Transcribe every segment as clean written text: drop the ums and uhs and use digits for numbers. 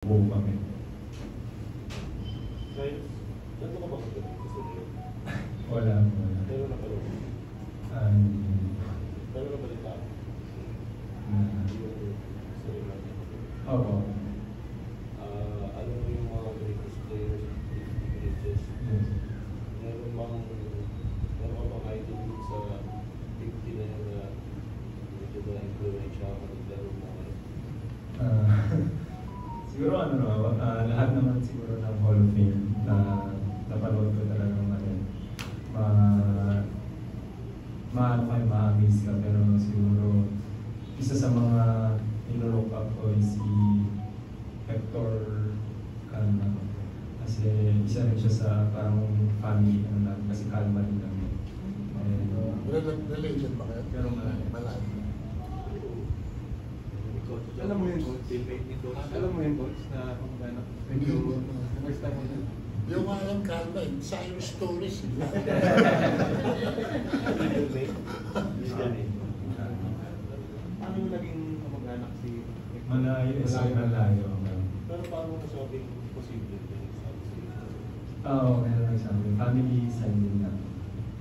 buo kami. Guys, ano ka ba kagabi? Wala. Pero nakalong. Pero nabalita. Yung sarili lang. Oo. Alam mo yung mga Lakers players, Bridges. Yes. Meron bang idol sa 50 na yun na medyo na-influence siya mag-laro mo ngayon? Siguro lahat naman siguro ng Hall of Fame na napanood ko talagang ma-amaze ka, pero siguro isa sa mga ino-look up ko is si Hector Calma. Kasi isa rin siya sa parang family natin, kasi Calma rin kami. Relation ba kayo? Pero malayo. Alam mo yun, coach? Alam mo yun, coach, na kung medyo first time mo yun? Yung alam kalma, Cyrus Torres. Paano yung naging kamag-anak si... Malayo. Pero paano mo nasabing posible din sa Oo, meron lang sabi. Family side din na.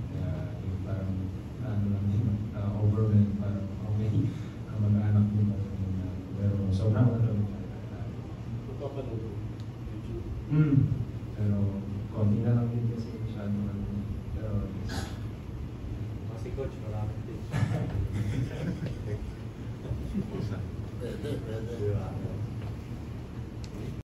Kaya yung parang lang din, overwhelmed, parang okay, kamag-anak din ba. Pero sobrang Magpapanood YouTube. Pero konti na lang din kasi masyado pero Si coach, marami din. Pwede. Di ba?